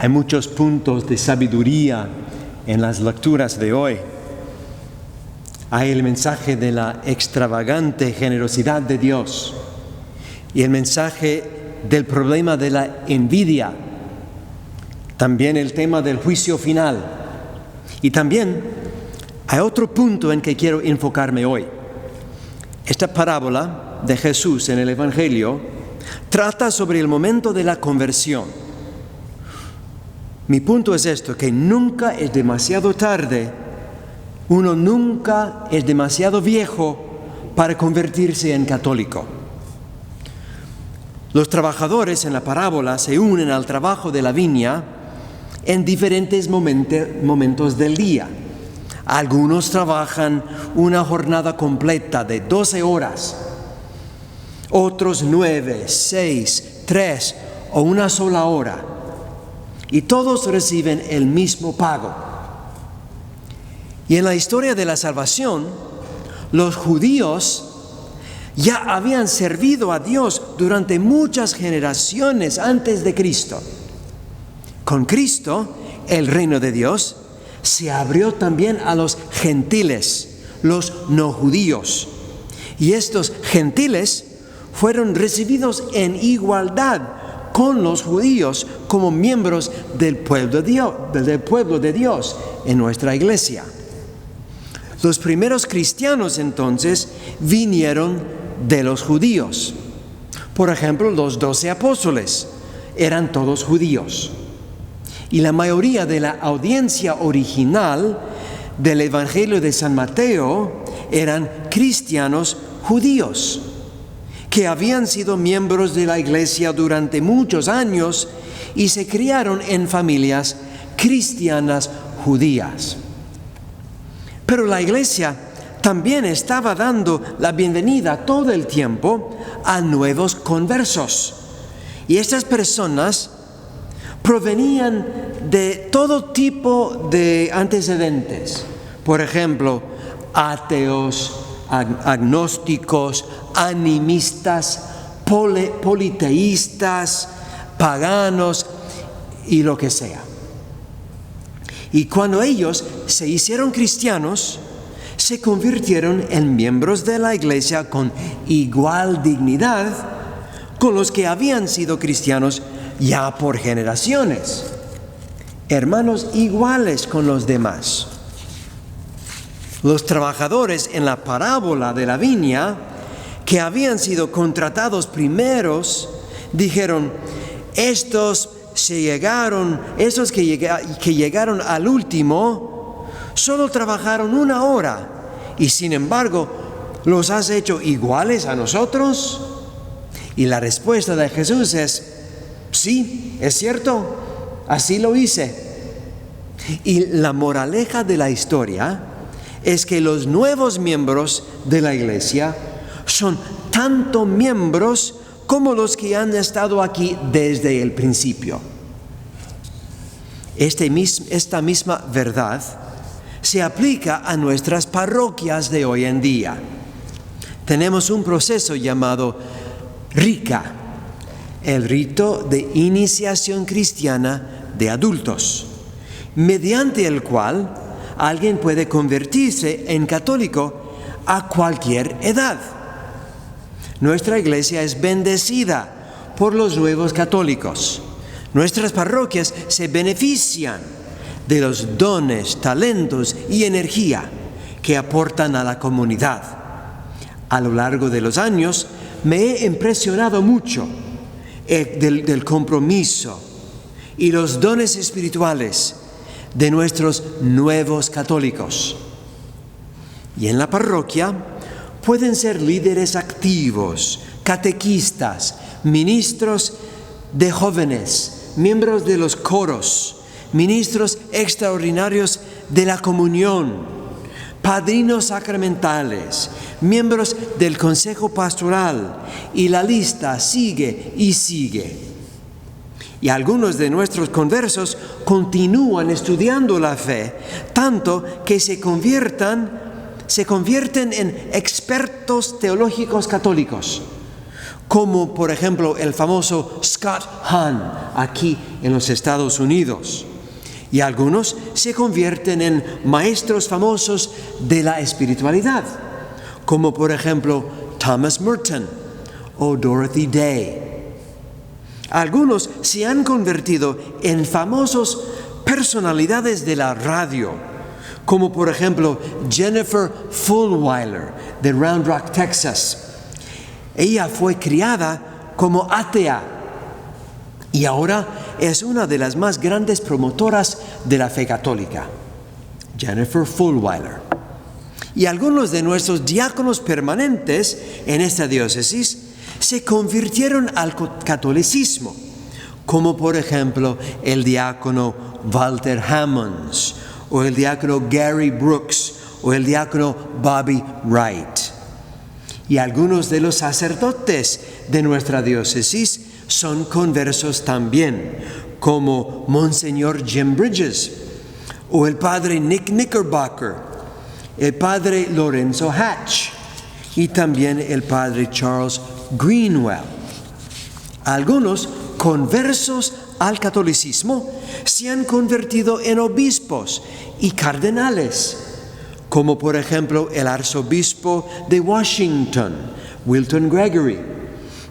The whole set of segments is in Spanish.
Hay muchos puntos de sabiduría en las lecturas de hoy. Hay el mensaje de la extravagante generosidad de Dios y el mensaje del problema de la envidia. También el tema del juicio final. Y también hay otro punto en que quiero enfocarme hoy. Esta parábola de Jesús en el Evangelio trata sobre el momento de la conversión. Mi punto es esto, que nunca es demasiado tarde, uno nunca es demasiado viejo para convertirse en católico. Los trabajadores en la parábola se unen al trabajo de la viña en diferentes momentos del día. Algunos trabajan una jornada completa de 12 horas, otros 9, 6, 3 o una sola hora. Y todos reciben el mismo pago. Y en la historia de la salvación, los judíos ya habían servido a Dios durante muchas generaciones antes de Cristo. Con Cristo, el reino de Dios se abrió también a los gentiles, los no judíos. Y estos gentiles fueron recibidos en igualdad con los judíos como miembros del pueblo de Dios en nuestra iglesia. Los primeros cristianos entonces vinieron de los judíos. Por ejemplo, los 12 apóstoles eran todos judíos. Y la mayoría de la audiencia original del Evangelio de San Mateo eran cristianos judíos, que habían sido miembros de la iglesia durante muchos años y se criaron en familias cristianas judías. Pero la iglesia también estaba dando la bienvenida todo el tiempo a nuevos conversos. Y estas personas provenían de todo tipo de antecedentes. Por ejemplo, ateos, agnósticos, animistas, politeístas, paganos y lo que sea. Y cuando ellos se hicieron cristianos, se convirtieron en miembros de la iglesia con igual dignidad con los que habían sido cristianos ya por generaciones. Hermanos iguales con los demás. Los trabajadores en la parábola de la viña, que habían sido contratados primeros, dijeron: estos que llegaron al último, solo trabajaron 1 hora, y sin embargo, ¿los has hecho iguales a nosotros? Y la respuesta de Jesús es: sí, es cierto, así lo hice. Y la moraleja de la historia es que los nuevos miembros de la iglesia son tanto miembros como los que han estado aquí desde el principio. Esta misma verdad se aplica a nuestras parroquias de hoy en día. Tenemos un proceso llamado RICA, el rito de iniciación cristiana de adultos, mediante el cual alguien puede convertirse en católico a cualquier edad. Nuestra iglesia es bendecida por los nuevos católicos. Nuestras parroquias se benefician de los dones, talentos y energía que aportan a la comunidad. A lo largo de los años me he impresionado mucho del compromiso y los dones espirituales de nuestros nuevos católicos. Y en la parroquia pueden ser líderes activos, catequistas, ministros de jóvenes, miembros de los coros, ministros extraordinarios de la comunión, padrinos sacramentales, miembros del consejo pastoral, y la lista sigue y sigue. Y algunos de nuestros conversos continúan estudiando la fe, tanto que se convierten en expertos teológicos católicos, como por ejemplo el famoso Scott Hahn aquí en los Estados Unidos. Y algunos se convierten en maestros famosos de la espiritualidad, como por ejemplo Thomas Merton o Dorothy Day. Algunos se han convertido en famosos personalidades de la radio, como por ejemplo Jennifer Fulwiler de Round Rock, Texas. Ella fue criada como atea y ahora es una de las más grandes promotoras de la fe católica, Jennifer Fulwiler. Y algunos de nuestros diáconos permanentes en esta diócesis se convirtieron al catolicismo, como por ejemplo el diácono Walter Hammonds, o el diácono Gary Brooks, o el diácono Bobby Wright. Y algunos de los sacerdotes de nuestra diócesis son conversos también, como Monseñor Jim Bridges, o el padre Nick Knickerbocker, el padre Lorenzo Hatch, y también el padre Charles Greenwell. Algunos conversos al catolicismo se han convertido en obispos y cardenales, como por ejemplo el arzobispo de Washington, Wilton Gregory,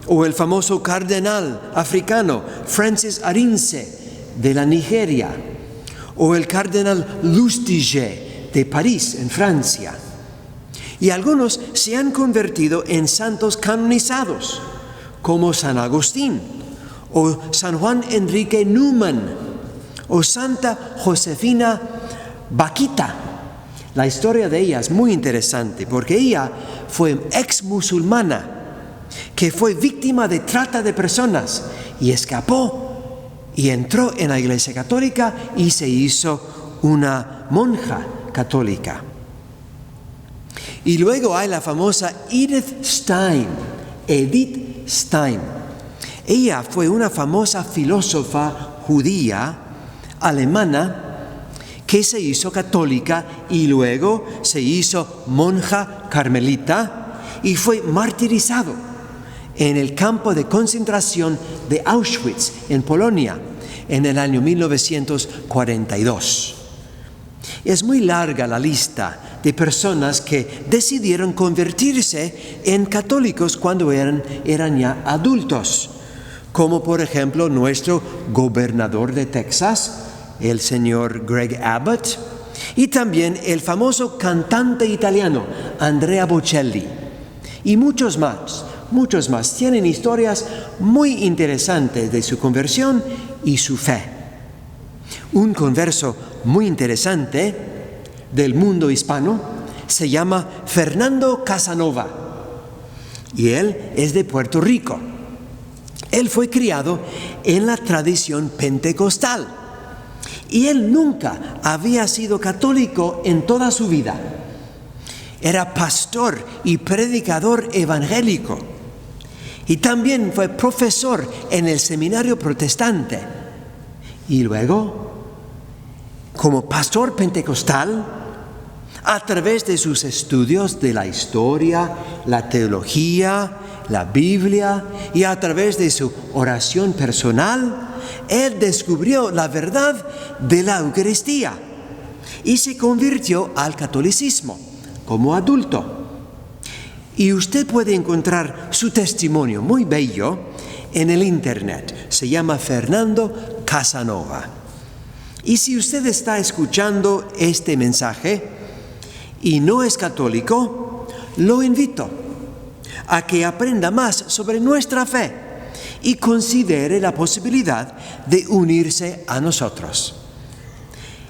o el famoso cardenal africano Francis Arinze de la Nigeria, o el cardenal Lustiger de París, en Francia. Y algunos se han convertido en santos canonizados, como San Agustín, o San Juan Enrique Newman, o Santa Josefina Bakhita. La historia de ella es muy interesante porque ella fue ex musulmana que fue víctima de trata de personas y escapó y entró en la Iglesia Católica y se hizo una monja católica. Y luego hay la famosa Edith Stein. Ella fue una famosa filósofa judía alemana que se hizo católica y luego se hizo monja carmelita y fue martirizado en el campo de concentración de Auschwitz, en Polonia, en el año 1942. Es muy larga la lista de personas que decidieron convertirse en católicos cuando eran ya adultos, como por ejemplo nuestro gobernador de Texas, el señor Greg Abbott, y también el famoso cantante italiano Andrea Bocelli, y muchos más tienen historias muy interesantes de su conversión y su fe. Un converso muy interesante del mundo hispano se llama Fernando Casanova y él es de Puerto Rico. Él fue criado en la tradición pentecostal y él nunca había sido católico en toda su vida. Era pastor y predicador evangélico y también fue profesor en el seminario protestante. Y luego, como pastor pentecostal, a través de sus estudios de la historia, la teología, la Biblia y a través de su oración personal, él descubrió la verdad de la Eucaristía y se convirtió al catolicismo como adulto. Y usted puede encontrar su testimonio muy bello en el internet. Se llama Fernando Casanova. Y si usted está escuchando este mensaje y no es católico, lo invito a que aprenda más sobre nuestra fe y considere la posibilidad de unirse a nosotros.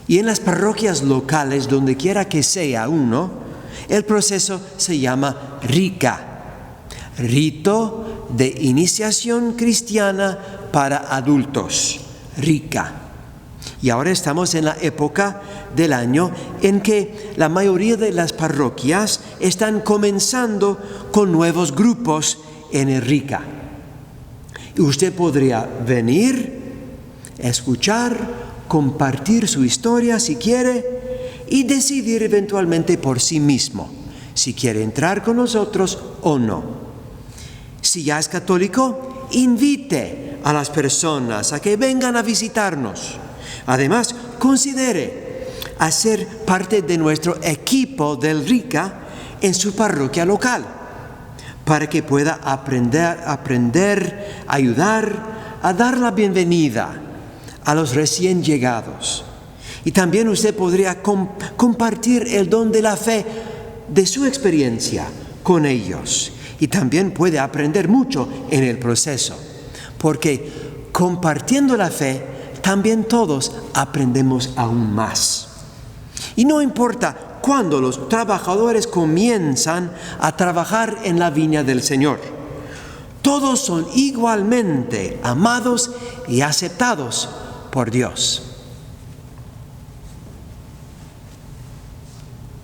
Y en las parroquias locales, donde quiera que sea uno, el proceso se llama RICA, Rito de Iniciación Cristiana para Adultos, RICA. Y ahora estamos en la época del año en que la mayoría de las parroquias están comenzando con nuevos grupos en el RICA. Y usted podría venir, escuchar, compartir su historia si quiere y decidir eventualmente por sí mismo si quiere entrar con nosotros o no. Si ya es católico, invite a las personas a que vengan a visitarnos. Además, considere hacer parte de nuestro equipo del RICA en su parroquia local, para que pueda aprender, ayudar a dar la bienvenida a los recién llegados. Y también usted podría compartir el don de la fe de su experiencia con ellos. Y también puede aprender mucho en el proceso, porque compartiendo la fe, también todos aprendemos aún más. Y no importa cuándo los trabajadores comienzan a trabajar en la viña del Señor, todos son igualmente amados y aceptados por Dios.